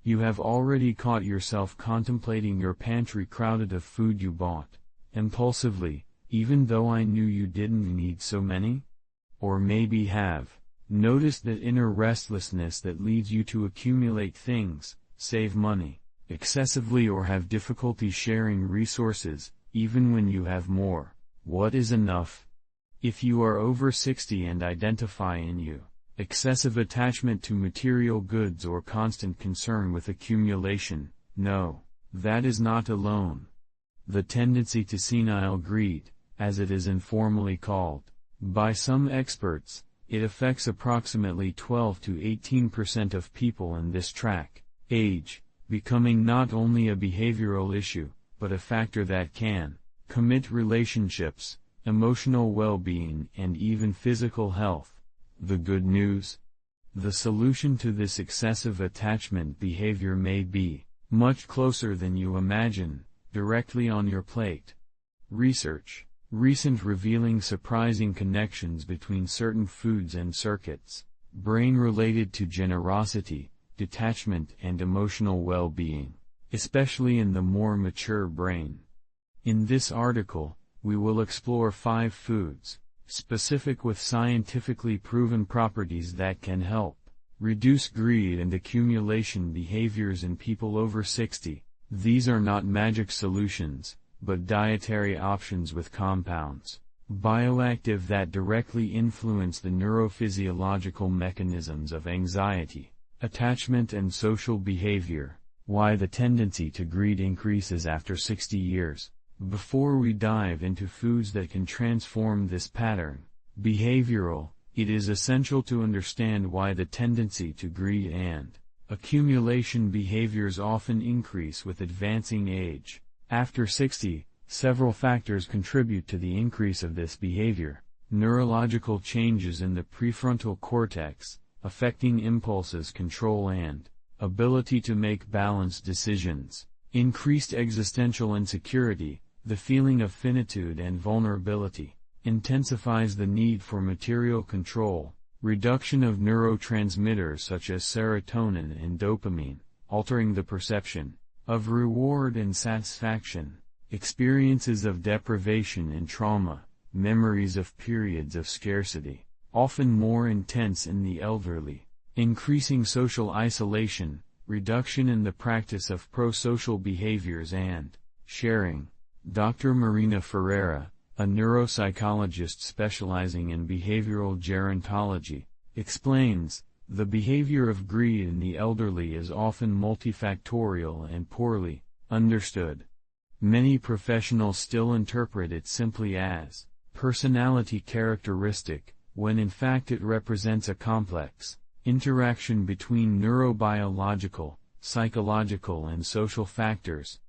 You have already caught yourself contemplating your pantry crowded of food you bought impulsively, even though I knew you didn't need so many? Or maybe have noticed that inner restlessness that leads you to accumulate things, save money excessively, or have difficulty sharing resources, even when you have more. What is enough? If you are over 60 and identify in you excessive attachment to material goods or constant concern with accumulation, no, that is not alone. The tendency to senile greed, as it is informally called by some experts, it affects approximately 12 to 18% of people in this track age, becoming not only a behavioral issue, but a factor that can commit relationships, emotional well-being, and even physical health. The good news? The solution to this excessive attachment behavior may be much closer than you imagine, directly on your plate. Research, recent revealing surprising connections between certain foods and circuits, brain related to generosity, detachment, and emotional well-being, especially in the more mature brain. In this article, we will explore 5 foods, specific with scientifically proven properties that can help reduce greed and accumulation behaviors in people over 60. These are not magic solutions, but dietary options with compounds, bioactive, that directly influence the neurophysiological mechanisms of anxiety, attachment, and social behavior. Why the tendency to greed increases after 60 years. Before we dive into foods that can transform this pattern, behavioral, it is essential to understand why the tendency to greed and accumulation behaviors often increase with advancing age. After 60, several factors contribute to the increase of this behavior. Neurological changes in the prefrontal cortex, affecting impulses control and ability to make balanced decisions. Increased existential insecurity, the feeling of finitude and vulnerability, intensifies the need for material control. Reduction of neurotransmitters such as serotonin and dopamine, altering the perception of reward and satisfaction. Experiences of deprivation and trauma, memories of periods of scarcity, often more intense in the elderly. Increasing social isolation, reduction in the practice of pro-social behaviors and sharing. Dr. Marina Ferreira, a neuropsychologist specializing in behavioral gerontology, explains, the behavior of greed in the elderly is often multifactorial and poorly understood. Many professionals still interpret it simply as personality characteristic, when in fact it represents a complex interaction between neurobiological, psychological, and social factors.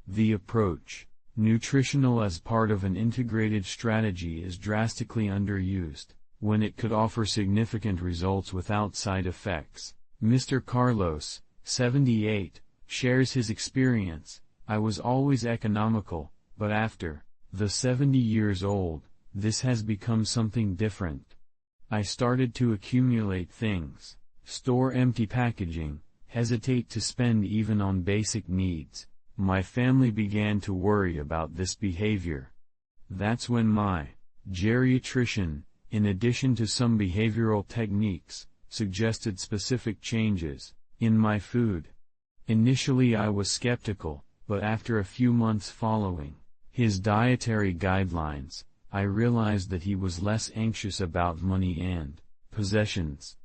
The approach, nutritional as part of an integrated strategy, is drastically underused, when it could offer significant results without side effects. Mr. Carlos, 78, shares his experience. I was always economical, but after the 70 years old, this has become something different. I started to accumulate things, store empty packaging, hesitate to spend even on basic needs. My family began to worry about this behavior. That's when my geriatrician, in addition to some behavioral techniques, suggested specific changes in my food. Initially I was skeptical, but after a few months following his dietary guidelines, I realized that he was less anxious about money and possessions,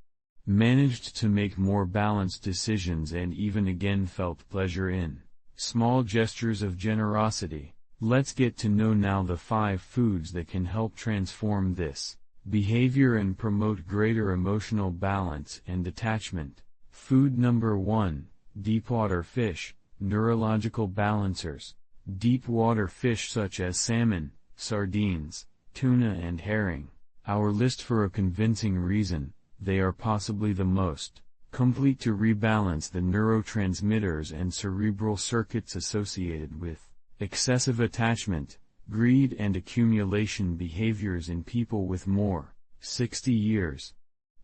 managed to make more balanced decisions, and even again felt pleasure in small gestures of generosity. Let's get to know now the 5 foods that can help transform this behavior and promote greater emotional balance and detachment. Food number 1, deepwater fish, neurological balancers. Deepwater fish such as salmon, sardines, tuna, and herring. Our list for a convincing reason: they are possibly the most complete to rebalance the neurotransmitters and cerebral circuits associated with excessive attachment, greed, and accumulation behaviors in people with more 60 years.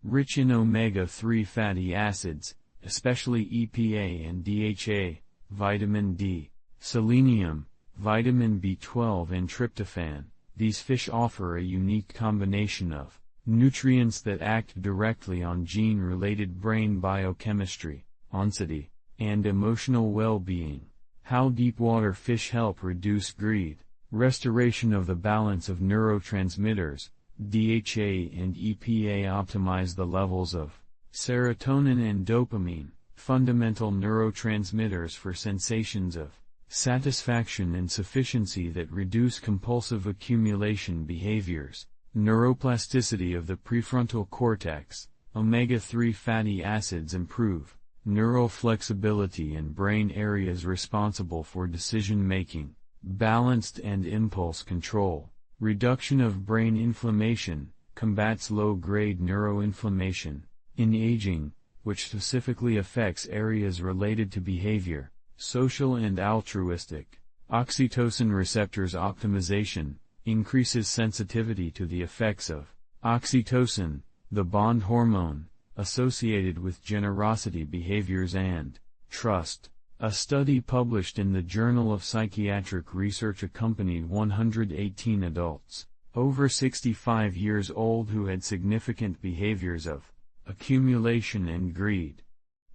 Rich in omega-3 fatty acids, especially EPA and DHA, vitamin D, selenium, vitamin B12 and tryptophan. These fish offer a unique combination of nutrients that act directly on gene-related brain biochemistry, anxiety, and emotional well-being. How deepwater fish help reduce greed. Restoration of the balance of neurotransmitters. DHA and EPA optimize the levels of serotonin and dopamine, fundamental neurotransmitters for sensations of satisfaction and sufficiency that reduce compulsive accumulation behaviors. Neuroplasticity of the prefrontal cortex. Omega-3 fatty acids improve neural flexibility in brain areas responsible for decision-making, balanced and impulse control. Reduction of brain inflammation, combats low-grade neuroinflammation in aging, which specifically affects areas related to behavior, social and altruistic. Oxytocin receptors optimization, increases sensitivity to the effects of oxytocin, the bond hormone, associated with generosity behaviors and trust. A study published in the Journal of Psychiatric Research accompanied 118 adults, over 65 years old who had significant behaviors of accumulation and greed.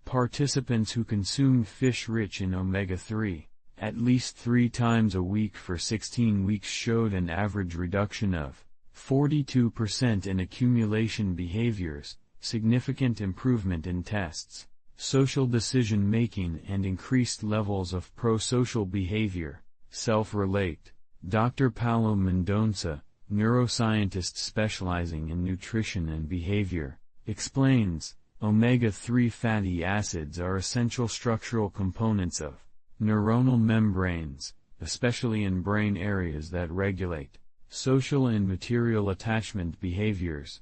Participants who consumed fish rich in omega-3, at least 3 times a week for 16 weeks showed an average reduction of 42% in accumulation behaviors, significant improvement in tests, social decision-making and increased levels of pro-social behavior, self-relate. Dr. Paulo Mendonça, neuroscientist specializing in nutrition and behavior, explains, omega-3 fatty acids are essential structural components of neuronal membranes, especially in brain areas that regulate social and material attachment behaviors.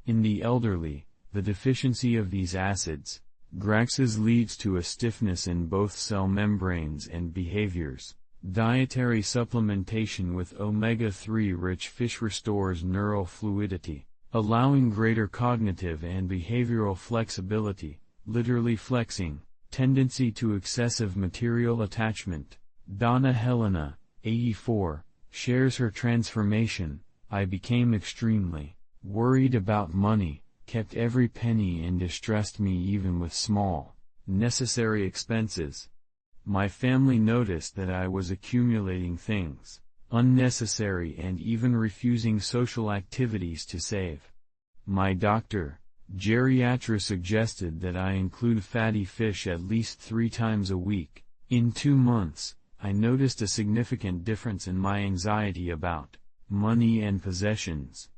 In the elderly, the deficiency of these acids, GRAXes, leads to a stiffness in both cell membranes and behaviors. Dietary supplementation with omega-3 rich fish restores neural fluidity, allowing greater cognitive and behavioral flexibility, literally flexing, tendency to excessive material attachment. Donna Helena, 84, shares her transformation. I became extremely worried about money, kept every penny and distressed me even with small, necessary expenses. My family noticed that I was accumulating things, unnecessary and even refusing social activities to save. My doctor, geriatrician, suggested that I include fatty fish at least 3 times a week. In 2 months, I noticed a significant difference in my anxiety about money and possessions.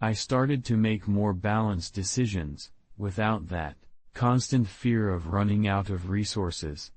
I started to make more balanced decisions, without that constant fear of running out of resources.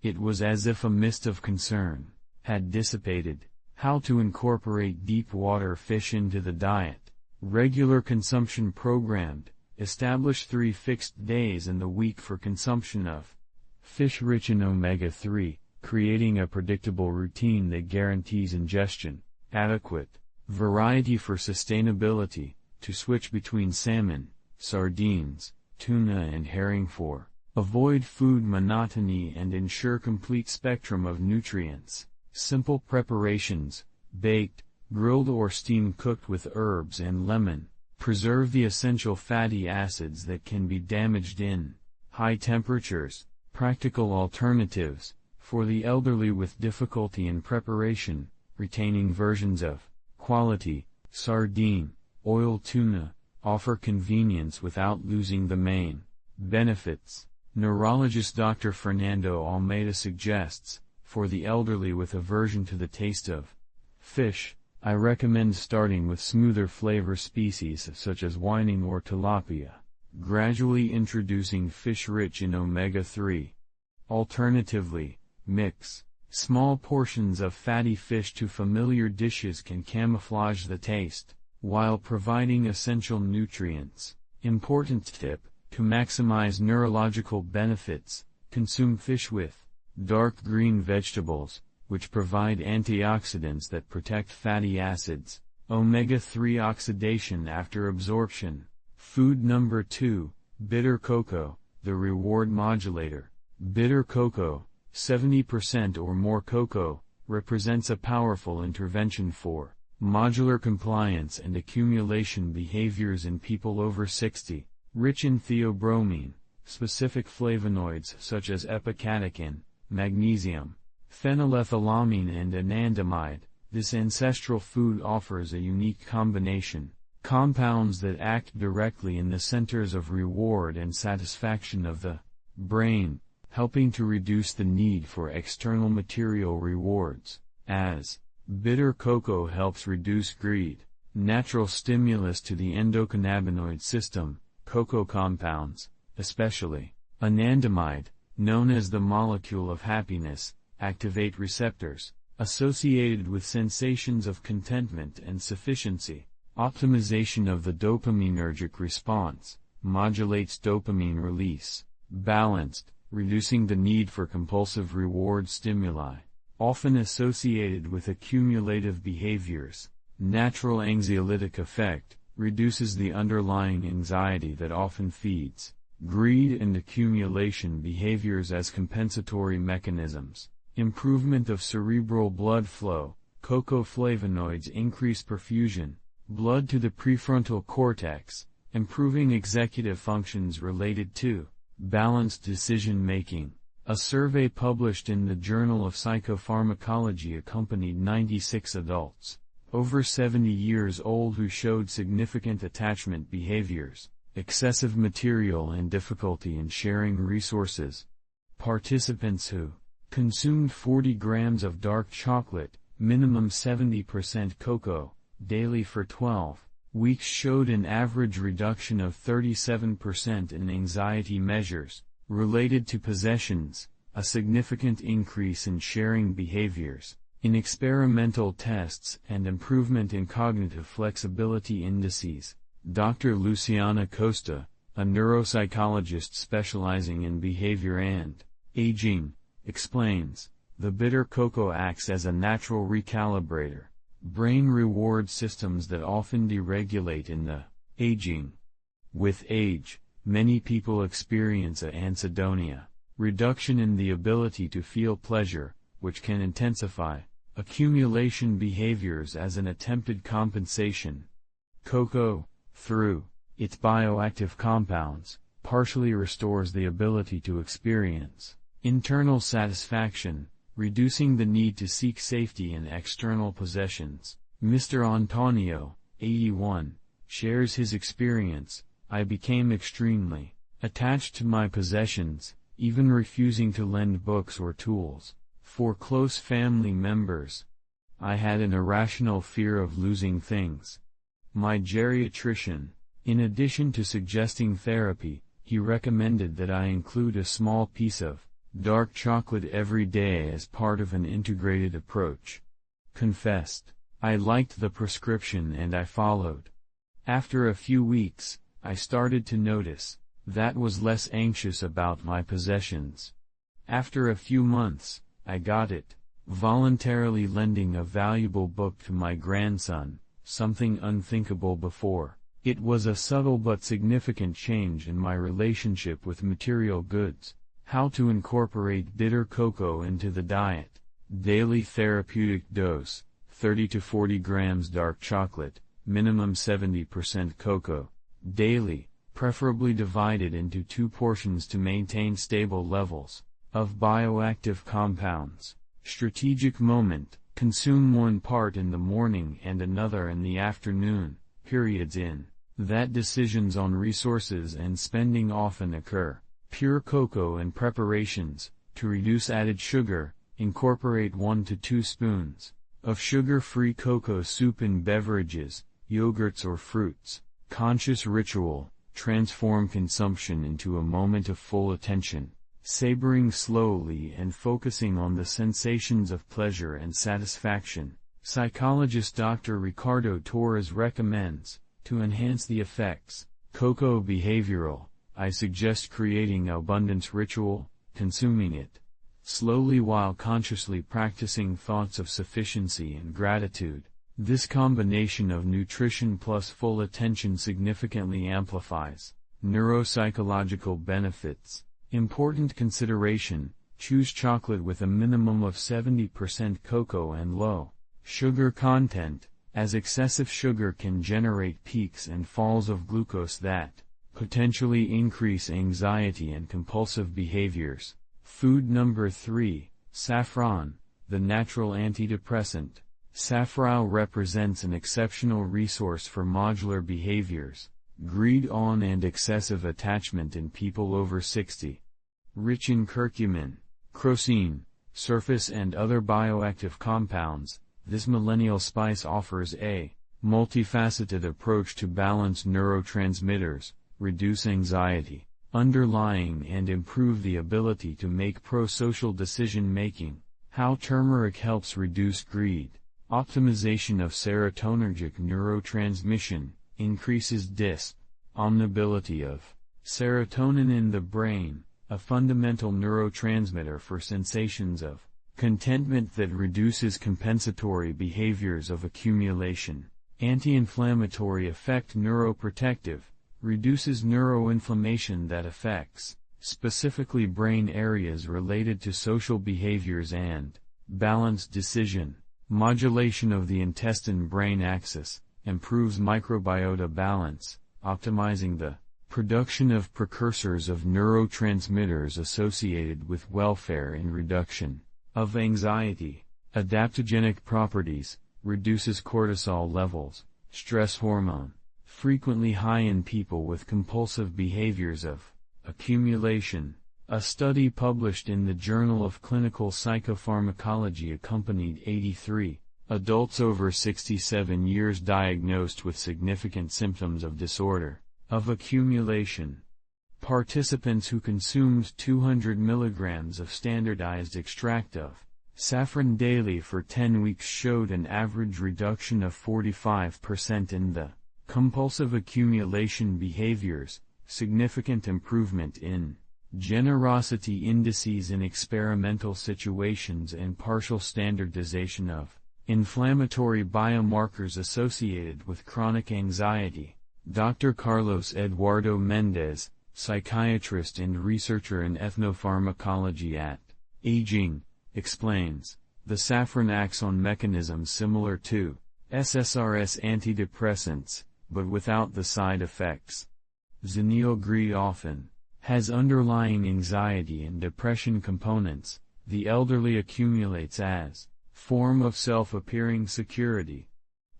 It was as if a mist of concern had dissipated. How to incorporate deep water fish into the diet. Regular consumption programmed. Establish 3 fixed days in the week for consumption of fish rich in omega-3, creating a predictable routine that guarantees ingestion. Adequate variety for sustainability, to switch between salmon, sardines, tuna and herring for avoid food monotony and ensure complete spectrum of nutrients. Simple preparations, baked, grilled or steam cooked with herbs and lemon, preserve the essential fatty acids that can be damaged in high temperatures. Practical alternatives, for the elderly with difficulty in preparation, retaining versions of quality, sardine, oil tuna, offer convenience without losing the main benefits. Neurologist Dr. Fernando Almeida suggests, for the elderly with aversion to the taste of fish, I recommend starting with smoother flavor species such as whiting or tilapia, gradually introducing fish rich in omega-3. Alternatively, mix small portions of fatty fish to familiar dishes can camouflage the taste, while providing essential nutrients. Important tip, to maximize neurological benefits, consume fish with dark green vegetables, which provide antioxidants that protect fatty acids. Omega-3 oxidation after absorption. Food number 2, bitter cocoa, the reward modulator. Bitter cocoa, 70% or more cocoa, represents a powerful intervention for modular compliance and accumulation behaviors in people over 60. Rich in theobromine, specific flavonoids such as epicatechin, magnesium, phenylethylamine and anandamide, this ancestral food offers a unique combination, compounds that act directly in the centers of reward and satisfaction of the brain, helping to reduce the need for external material rewards, as bitter cocoa helps reduce greed. Natural stimulus to the endocannabinoid system, cocoa compounds, especially anandamide, known as the molecule of happiness, activate receptors associated with sensations of contentment and sufficiency. Optimization of the dopaminergic response modulates dopamine release. Balanced, reducing the need for compulsive reward stimuli, often associated with accumulative behaviors. Natural anxiolytic effect, reduces the underlying anxiety that often feeds greed and accumulation behaviors as compensatory mechanisms. Improvement of cerebral blood flow, cocoa flavonoids increase perfusion, blood to the prefrontal cortex, improving executive functions related to balanced decision-making. A survey published in the Journal of Psychopharmacology accompanied 96 adults, over 70 years old who showed significant attachment behaviors, excessive material and difficulty in sharing resources. Participants who consumed 40 grams of dark chocolate, minimum 70% cocoa, daily for 12 weeks showed an average reduction of 37% in anxiety measures related to possessions, a significant increase in sharing behaviors in experimental tests, and improvement in cognitive flexibility indices. Dr. Luciana Costa, a neuropsychologist specializing in behavior and aging, explains, the bitter cocoa acts as a natural recalibrator, brain reward systems that often deregulate in the aging. With age, many people experience a anhedonia, reduction in the ability to feel pleasure, which can intensify accumulation behaviors as an attempted compensation. Cocoa, through its bioactive compounds, partially restores the ability to experience internal satisfaction, reducing the need to seek safety in external possessions. Mr. Antonio, 81, shares his experience. I became extremely attached to my possessions, even refusing to lend books or tools for close family members. I had an irrational fear of losing things. My geriatrician, in addition to suggesting therapy, he recommended that I include a small piece of dark chocolate every day as part of an integrated approach. Confessed, I liked the prescription and I followed. After a few weeks, I started to notice that was less anxious about my possessions. After a few months, I got it, voluntarily lending a valuable book to my grandson, something unthinkable before. It was a subtle but significant change in my relationship with material goods. How to incorporate bitter cocoa into the diet. Daily therapeutic dose, 30 to 40 grams dark chocolate, minimum 70% cocoa. Daily, preferably divided into 2 portions to maintain stable levels of bioactive compounds. Strategic moment, consume 1 part in the morning and another in the afternoon. Periods in that decisions on resources and spending often occur. Pure cocoa and preparations. To reduce added sugar, incorporate 1 to 2 spoons of sugar-free cocoa soup in beverages, yogurts or fruits. Conscious ritual, transform consumption into a moment of full attention, savoring slowly and focusing on the sensations of pleasure and satisfaction. Psychologist Dr. Ricardo Torres recommends, to enhance the effects, cocoa behavioral, I suggest creating abundance ritual, consuming it slowly while consciously practicing thoughts of sufficiency and gratitude. This combination of nutrition plus full attention significantly amplifies Neuropsychological benefits. Important consideration: choose chocolate with a minimum of 70% cocoa and low sugar content, as excessive sugar can generate peaks and falls of glucose that potentially increase anxiety and compulsive behaviors. Food number 3, saffron, the natural antidepressant. Saffron represents an exceptional resource for modular behaviors, greed on and excessive attachment in people over 60. Rich in curcumin, crocin, surface and other bioactive compounds, this millennial spice offers a multifaceted approach to balance neurotransmitters, reduce anxiety, underlying and improve the ability to make pro-social decision-making. How turmeric helps reduce greed. Optimization of serotonergic neurotransmission, increases omnability of serotonin in the brain, a fundamental neurotransmitter for sensations of contentment that reduces compensatory behaviors of accumulation. Anti-inflammatory effect. Neuroprotective, reduces neuroinflammation that affects specifically brain areas related to social behaviors and balanced decision. Modulation of the intestine-brain axis, improves microbiota balance, optimizing the production of precursors of neurotransmitters associated with welfare and reduction of anxiety. Adaptogenic properties, reduces cortisol levels, stress hormone, frequently high in people with compulsive behaviors of accumulation. A study published in the Journal of Clinical Psychopharmacology accompanied 83 adults over 67 years diagnosed with significant symptoms of disorder of accumulation. Participants who consumed 200 milligrams of standardized extract of saffron daily for 10 weeks showed an average reduction of 45% in the compulsive accumulation behaviors, significant improvement in generosity indices in experimental situations, and partial standardization of inflammatory biomarkers associated with chronic anxiety. Dr. Carlos Eduardo Mendez, psychiatrist and researcher in ethnopharmacology at Aging, explains, the saffron acts on mechanisms similar to SSRS antidepressants, but without the side effects. Zenil greed often has underlying anxiety and depression components. The elderly accumulates as form of self-appearing security.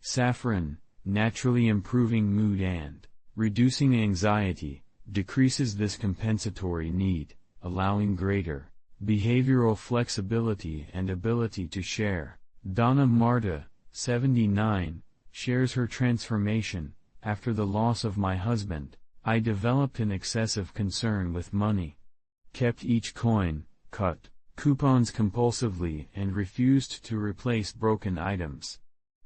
Saffron, naturally improving mood and reducing anxiety, decreases this compensatory need, allowing greater behavioral flexibility and ability to share. Donna Marta, 79, shares her transformation. After the loss of my husband, I developed an excessive concern with money. Kept each coin, cut coupons compulsively, and refused to replace broken items.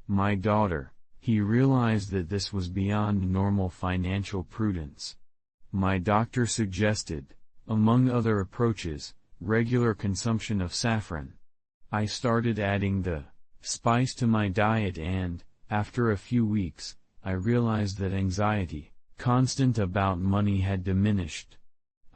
My daughter, he realized that this was beyond normal financial prudence. My doctor suggested, among other approaches, regular consumption of saffron. I started adding the spice to my diet and, after a few weeks, I realized that anxiety, constant about money, had diminished.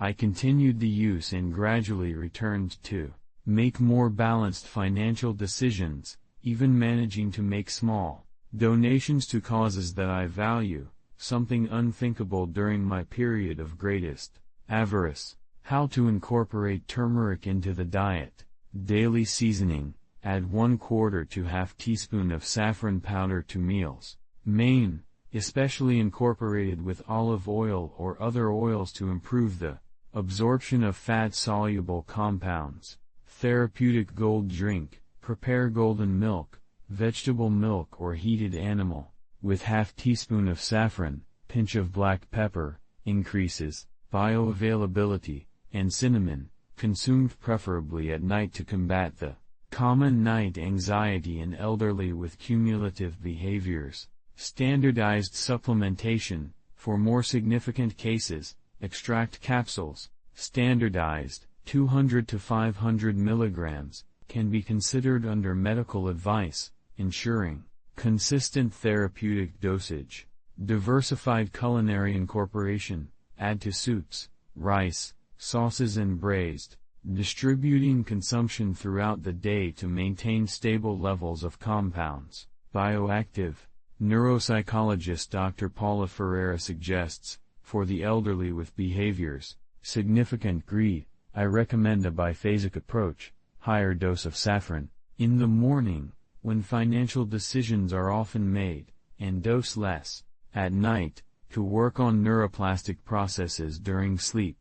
I continued the use and gradually returned to make more balanced financial decisions, even managing to make small donations to causes that I value, something unthinkable during my period of greatest avarice. How to incorporate turmeric into the diet. Daily seasoning, add 1/4 to ½ teaspoon of saffron powder to meals. Main, especially incorporated with olive oil or other oils to improve the absorption of fat-soluble compounds. Therapeutic gold drink, prepare golden milk, vegetable milk or heated animal, with ½ teaspoon of saffron, pinch of black pepper, increases bioavailability, and cinnamon, consumed preferably at night to combat the common night anxiety in elderly with cumulative behaviors. Standardized supplementation, for more significant cases, extract capsules, standardized, 200 to 500 milligrams, can be considered under medical advice, ensuring consistent therapeutic dosage. Diversified culinary incorporation, add to soups, rice, sauces and braised, distributing consumption throughout the day to maintain stable levels of compounds. Bioactive. Neuropsychologist Dr. Paula Ferreira suggests, for the elderly with behaviors, significant greed, I recommend a biphasic approach, higher dose of saffron, in the morning, when financial decisions are often made, and dose less, at night, to work on neuroplastic processes during sleep.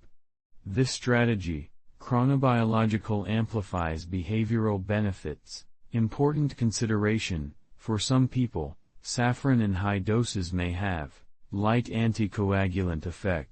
This strategy, chronobiological, amplifies behavioral benefits. Important consideration, for some people, saffron in high doses may have light anticoagulant effect.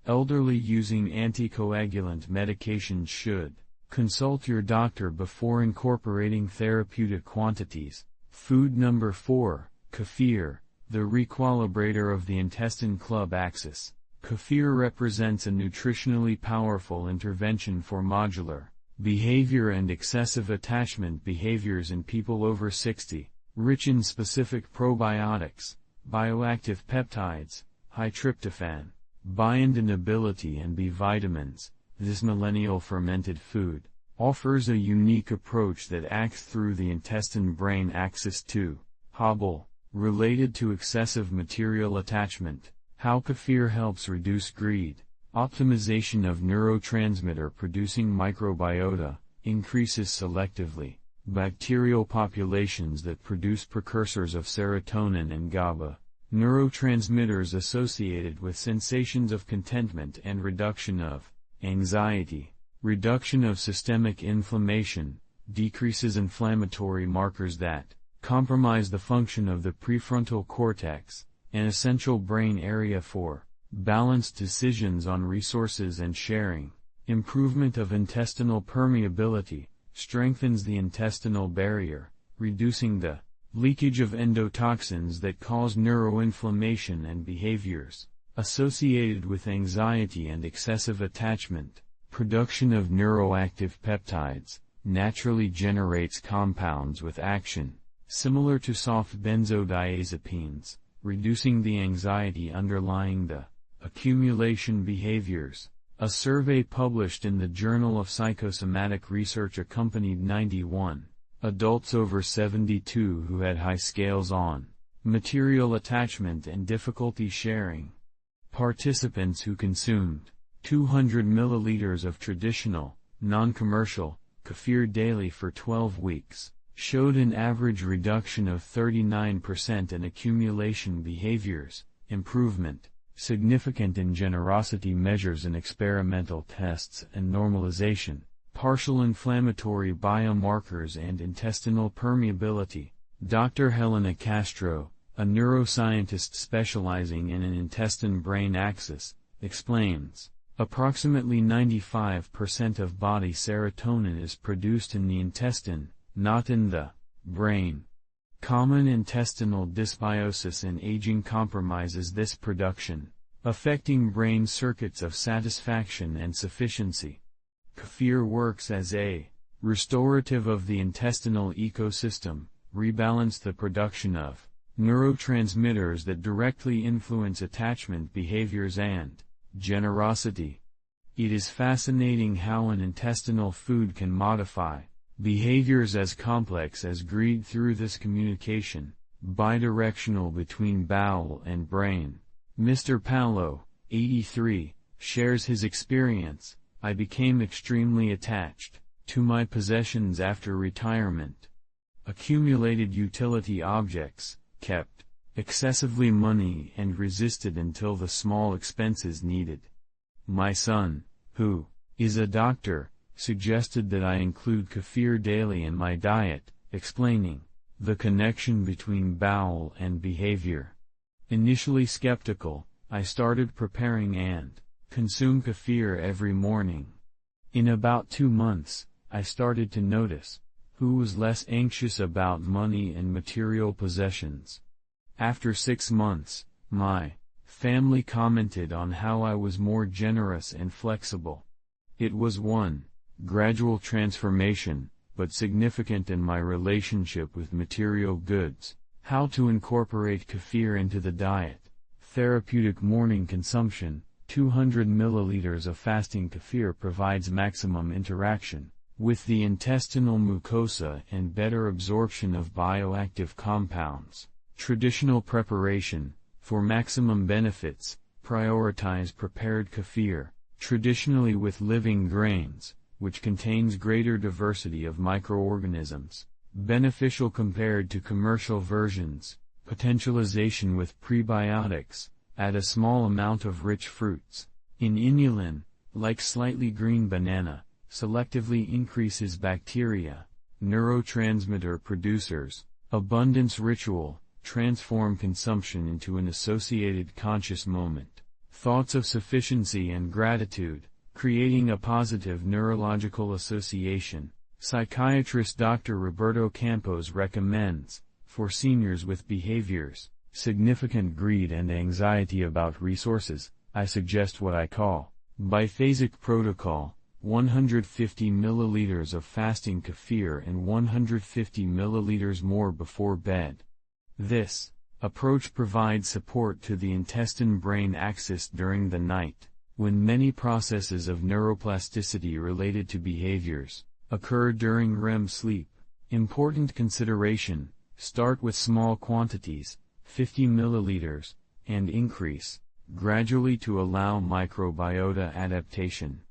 Elderly using anticoagulant medications should consult your doctor before incorporating therapeutic quantities. Food number 4, kefir, the reequilibrator of the intestine club axis. Kefir represents a nutritionally powerful intervention for modular behavior and excessive attachment behaviors in people over 60, rich in specific probiotics, bioactive peptides, high tryptophan, bioindinability and B vitamins. This millennial fermented food offers a unique approach that acts through the intestine-brain axis to hobble, related to excessive material attachment. How kefir helps reduce greed. Optimization of neurotransmitter-producing microbiota, increases selectively bacterial populations that produce precursors of serotonin and GABA, neurotransmitters associated with sensations of contentment and reduction of anxiety, reduction of systemic inflammation, decreases inflammatory markers that compromise the function of the prefrontal cortex, an essential brain area for balanced decisions on resources and sharing. Improvement of intestinal permeability, strengthens the intestinal barrier, reducing the leakage of endotoxins that cause neuroinflammation and behaviors associated with anxiety and excessive attachment. Production of neuroactive peptides, naturally generates compounds with action, similar to soft benzodiazepines, reducing the anxiety underlying the accumulation behaviors. A survey published in the Journal of Psychosomatic Research accompanied 91 adults over 72 who had high scales on material attachment and difficulty sharing. Participants who consumed 200 milliliters of traditional, non-commercial, kefir daily for 12 weeks, showed an average reduction of 39% in accumulation behaviors, improvement, significant in generosity measures in experimental tests and normalization, partial inflammatory biomarkers and intestinal permeability. Dr. Helena Castro, a neuroscientist specializing in an intestine-brain axis, explains, approximately 95% of body serotonin is produced in the intestine, not in the brain. Common intestinal dysbiosis in aging compromises this production, affecting brain circuits of satisfaction and sufficiency. Kefir works as a restorative of the intestinal ecosystem, rebalance the production of neurotransmitters that directly influence attachment behaviors and generosity. It is fascinating how an intestinal food can modify behaviors as complex as greed through this communication, bidirectional between bowel and brain. Mr. Paulo, 83, shares his experience. I became extremely attached to my possessions after retirement. Accumulated utility objects, kept excessively money and resisted until the small expenses needed. My son, who is a doctor, suggested that I include kefir daily in my diet, explaining the connection between bowel and behavior. Initially skeptical, I started preparing and consume kefir every morning. In about 2 months, I started to notice who was less anxious about money and material possessions. After 6 months, my family commented on how I was more generous and flexible. It was one gradual transformation, but significant in my relationship with material goods. How to incorporate kefir into the diet. Therapeutic morning consumption. 200 milliliters of fasting kefir provides maximum interaction with the intestinal mucosa and better absorption of bioactive compounds. Traditional preparation, for maximum benefits, prioritize prepared kefir, traditionally with living grains, which contains greater diversity of microorganisms, beneficial compared to commercial versions, potentialization with prebiotics, add a small amount of rich fruits. In inulin, like slightly green banana, selectively increases bacteria, neurotransmitter producers, abundance ritual, transform consumption into an associated conscious moment, thoughts of sufficiency and gratitude, creating a positive neurological association. Psychiatrist Dr. Roberto Campos recommends, for seniors with behaviors, significant greed and anxiety about resources, I suggest what I call, biphasic protocol, 150 milliliters of fasting kefir and 150 milliliters more before bed. This approach provides support to the intestine-brain axis during the night, when many processes of neuroplasticity related to behaviors occur during REM sleep. Important consideration: start with small quantities, 50 milliliters, and increase gradually to allow microbiota adaptation.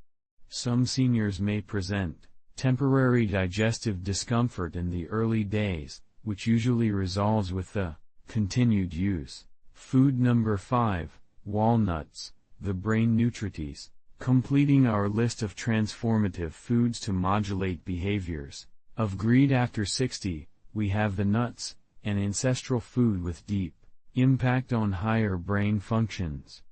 Some seniors may present temporary digestive discomfort in the early days, which usually resolves with the continued use. Food number 5, walnuts, the brain nutrities. Completing our list of transformative foods to modulate behaviors of greed after 60, we have the nuts, an ancestral food with deep impact on higher brain functions.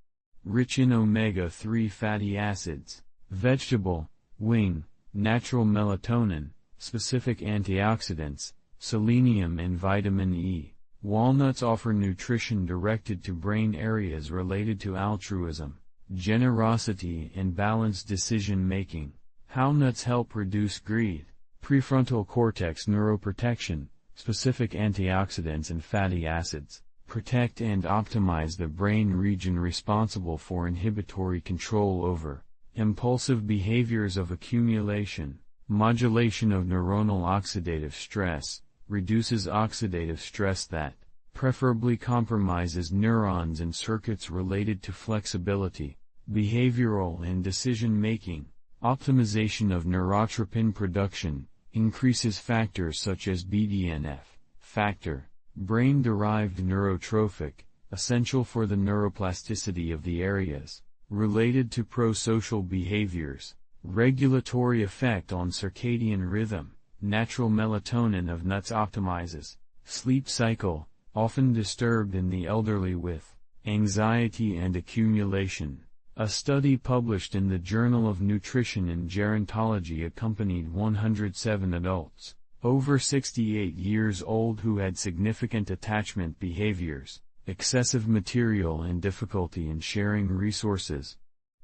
Rich in omega-3 fatty acids, vegetable, wing, natural melatonin, specific antioxidants, selenium and vitamin E. Walnuts offer nutrition directed to brain areas related to altruism, generosity and balanced decision-making. How nuts help reduce greed? Prefrontal cortex neuroprotection, specific antioxidants and fatty acids, protect and optimize the brain region responsible for inhibitory control over impulsive behaviors of accumulation. Modulation of neuronal oxidative stress, reduces oxidative stress that preferably compromises neurons and circuits related to flexibility, behavioral and decision-making. Optimization of neurotropin production, increases factors such as BDNF factor, brain-derived neurotrophic, essential for the neuroplasticity of the areas related to pro-social behaviors. Regulatory effect on circadian rhythm. Natural melatonin of nuts optimizes sleep cycle, often disturbed in the elderly with anxiety and accumulation. A study published in the Journal of Nutrition and Gerontology accompanied 107 adults over 68 years old who had significant attachment behaviors, excessive material and difficulty in sharing resources.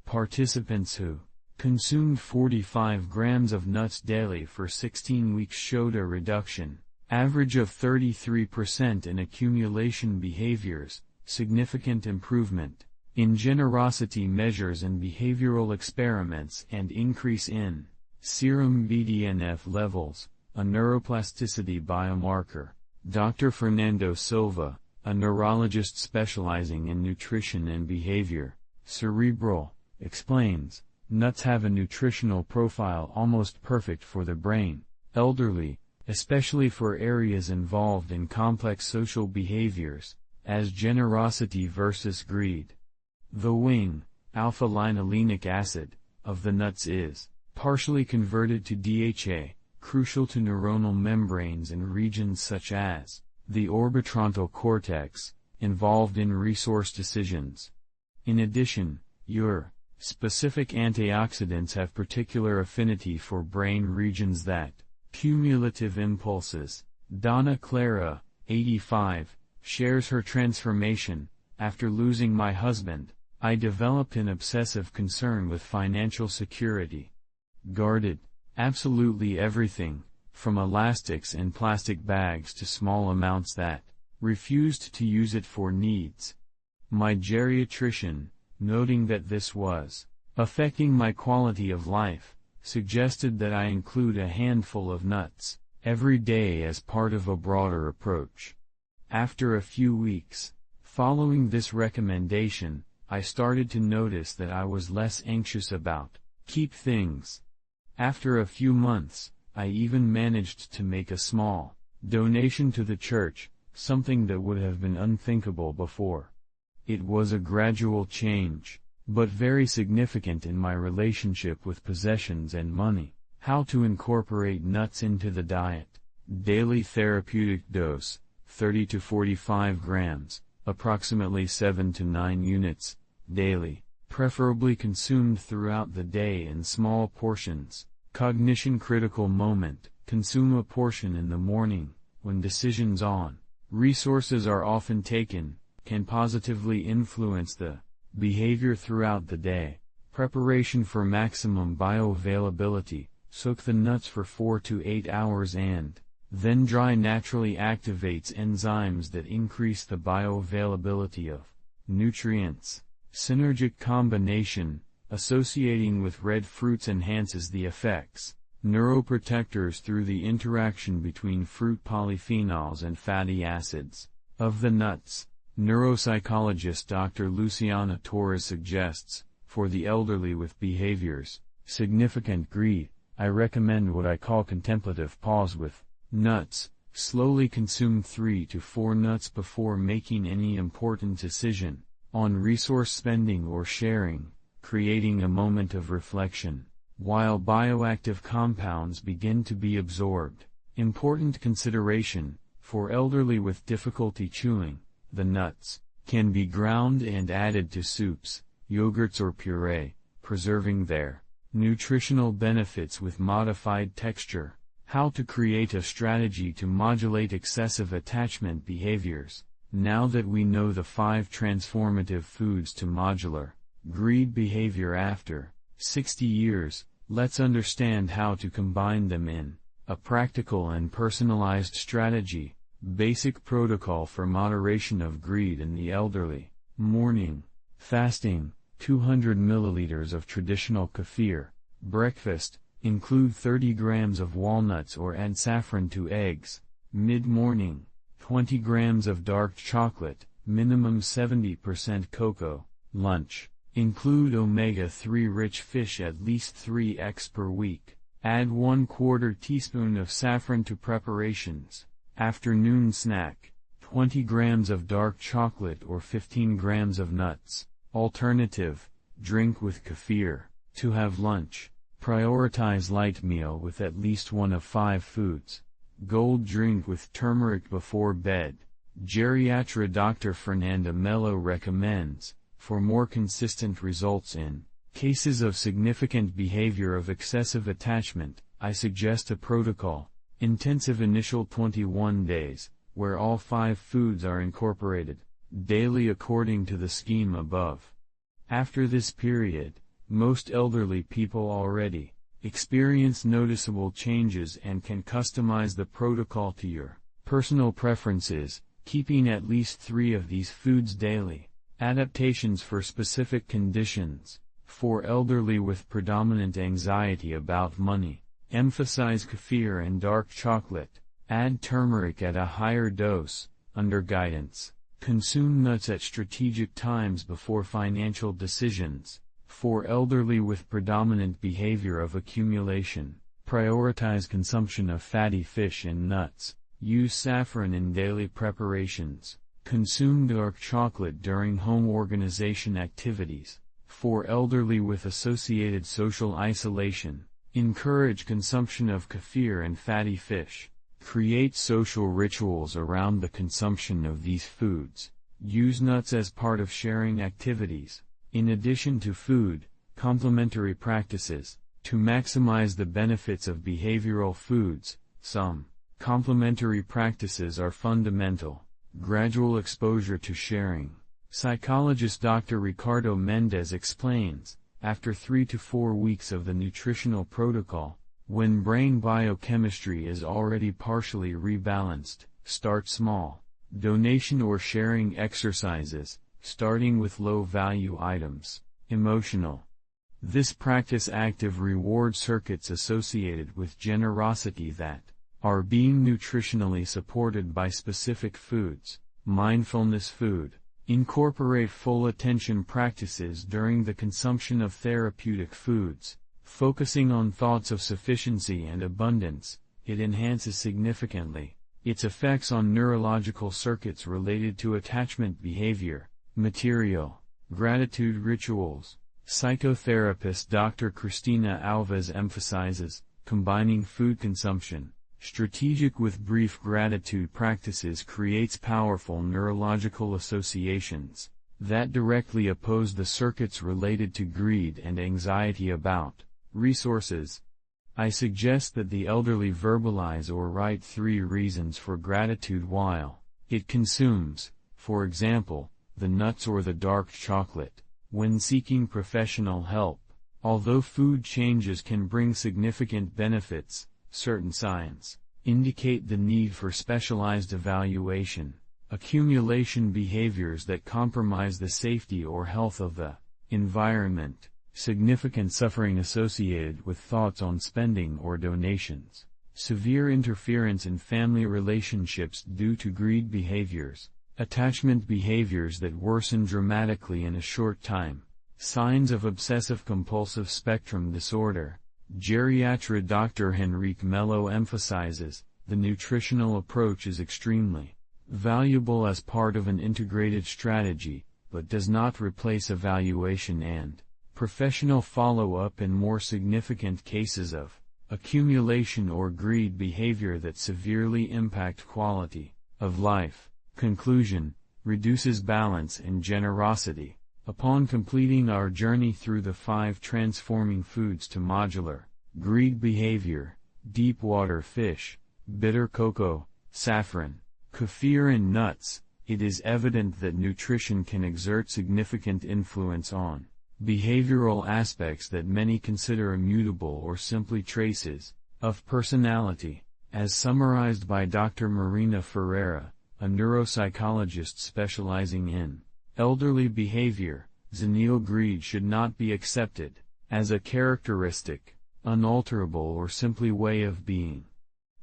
Participants who consumed 45 grams of nuts daily for 16 weeks showed a reduction, average of 33% in accumulation behaviors, significant improvement in generosity measures and behavioral experiments, and increase in serum BDNF levels, a neuroplasticity biomarker. Dr. Fernando Silva, a neurologist specializing in nutrition and behavior, cerebral, explains, nuts have a nutritional profile almost perfect for the brain, elderly, especially for areas involved in complex social behaviors, as generosity versus greed. The wing, alpha-linolenic acid, of the nuts is partially converted to DHA, crucial to neuronal membranes and regions such as the orbitofrontal cortex, involved in resource decisions. In addition, your specific antioxidants have particular affinity for brain regions that cumulative impulses. Donna Clara, 85, shares her transformation. After losing my husband, I developed an obsessive concern with financial security. Guarded absolutely everything, from elastics and plastic bags to small amounts that refused to use it for needs. My geriatrician, noting that this was affecting my quality of life, suggested that I include a handful of nuts every day as part of a broader approach. After a few weeks, following this recommendation, I started to notice that I was less anxious about keep things. After a few months, I even managed to make a small donation to the church, something that would have been unthinkable before. It was a gradual change, but very significant in my relationship with possessions and money. How to incorporate nuts into the diet. Daily therapeutic dose, 30 to 45 grams, approximately 7 to 9 units, daily, preferably consumed throughout the day in small portions. Cognition critical moment, consume a portion in the morning, when decisions on resources are often taken, can positively influence the behavior throughout the day. Preparation for maximum bioavailability, soak the nuts for 4 to 8 hours and then dry naturally activates enzymes that increase the bioavailability of nutrients. Synergic combination, associating with red fruits enhances the effects. Neuroprotectors through the interaction between fruit polyphenols and fatty acids of the nuts. Neuropsychologist Dr. Luciana Torres suggests, for the elderly with behaviors, significant greed, I recommend what I call contemplative pause with nuts. Slowly consume 3 to 4 nuts before making any important decision on resource spending or sharing, creating a moment of reflection, while bioactive compounds begin to be absorbed. Important consideration, for elderly with difficulty chewing, the nuts can be ground and added to soups, yogurts or puree, preserving their nutritional benefits with modified texture. How to create a strategy to modulate excessive attachment behaviors. Now that we know the 5 transformative foods to modular greed behavior after 60 years, let's understand how to combine them in a practical and personalized strategy. Basic protocol for moderation of greed in the elderly. Morning fasting, 200 milliliters of traditional kefir. Breakfast, include 30 grams of walnuts or add saffron to eggs. Mid-morning, 20 grams of dark chocolate, minimum 70% cocoa. Lunch, include omega-3 rich fish at least 3x per week. Add 1/4 teaspoon of saffron to preparations. Afternoon snack, 20 grams of dark chocolate or 15 grams of nuts. Alternative, drink with kefir. To have lunch, prioritize light meal with at least 1 of 5 foods. Gold drink with turmeric before bed. Geriatra Dr. Fernanda Mello recommends, for more consistent results in cases of significant behavior of excessive attachment, I suggest a protocol, intensive initial 21 days, where all 5 foods are incorporated, daily according to the scheme above. After this period, most elderly people already experience noticeable changes and can customize the protocol to your personal preferences, keeping at least 3 of these foods daily. Adaptations for specific conditions. For elderly with predominant anxiety about money, emphasize kefir and dark chocolate. Add turmeric at a higher dose, under guidance. Consume nuts at strategic times before financial decisions. For elderly with predominant behavior of accumulation, prioritize consumption of fatty fish and nuts. Use saffron in daily preparations. Consume dark chocolate during home organization activities. For elderly with associated social isolation, encourage consumption of kefir and fatty fish. Create social rituals around the consumption of these foods. Use nuts as part of sharing activities. In addition to food, complementary practices. To maximize the benefits of behavioral foods, some complementary practices are fundamental. Gradual exposure to sharing. Psychologist Dr. Ricardo Mendez explains, after 3 to 4 weeks of the nutritional protocol, when brain biochemistry is already partially rebalanced, start small. Donation or sharing exercises, starting with low-value items. Emotional. This practice active reward circuits associated with generosity that are being nutritionally supported by specific foods. Mindfulness food. Incorporate full attention practices during the consumption of therapeutic foods, focusing on thoughts of sufficiency and abundance. It enhances significantly its effects on neurological circuits related to attachment behavior. Material. Gratitude rituals. Psychotherapist Dr. Christina Alves emphasizes combining food consumption, strategic with brief gratitude practices creates powerful neurological associations that directly oppose the circuits related to greed and anxiety about resources. I suggest that the elderly verbalize or write 3 reasons for gratitude while it consumes, for example, the nuts or the dark chocolate, when seeking professional help. Although food changes can bring significant benefits, certain signs indicate the need for specialized evaluation. Accumulation behaviors that compromise the safety or health of the environment. Significant suffering associated with thoughts on spending or donations. Severe interference in family relationships due to greed behaviors. Attachment behaviors that worsen dramatically in a short time. Signs of obsessive-compulsive spectrum disorder. Geriatra Dr. Henrique Mello emphasizes, the nutritional approach is extremely valuable as part of an integrated strategy, but does not replace evaluation and professional follow-up in more significant cases of accumulation or greed behavior that severely impact quality of life. Conclusion, reduces balance and generosity. Upon completing our journey through the 5 transforming foods to modular greed behavior, deep water fish, bitter cocoa, saffron, kefir and nuts, it is evident that nutrition can exert significant influence on behavioral aspects that many consider immutable or simply traces of personality, as summarized by Dr. Marina Ferreira, a neuropsychologist specializing in elderly behavior. Senile greed should not be accepted as a characteristic, unalterable or simply way of being.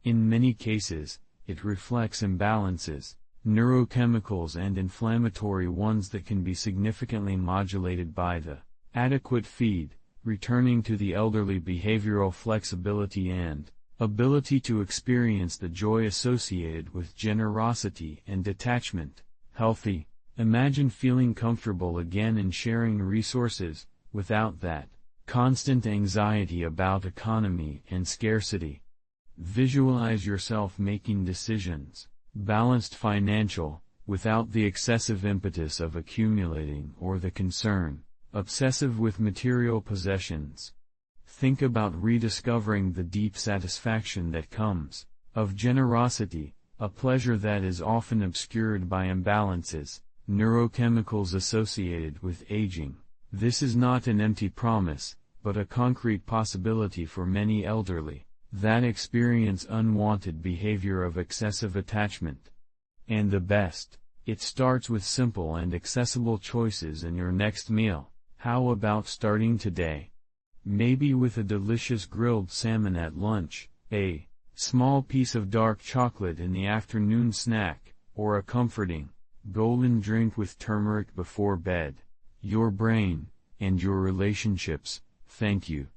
In many cases, it reflects imbalances, neurochemicals and inflammatory ones that can be significantly modulated by the adequate feed, returning to the elderly behavioral flexibility and ability to experience the joy associated with generosity and detachment. Healthy. Imagine feeling comfortable again in sharing resources, without that constant anxiety about economy and scarcity. Visualize yourself making decisions, balanced financial, without the excessive impetus of accumulating or the concern, obsessive with material possessions. Think about rediscovering the deep satisfaction that comes of generosity, a pleasure that is often obscured by imbalances, neurochemicals associated with aging. This is not an empty promise, but a concrete possibility for many elderly that experience unwanted behavior of excessive attachment. And the best, it starts with simple and accessible choices in your next meal. How about starting today? Maybe with a delicious grilled salmon at lunch, a small piece of dark chocolate in the afternoon snack, or a comforting golden drink with turmeric before bed. Your brain, and your relationships, thank you.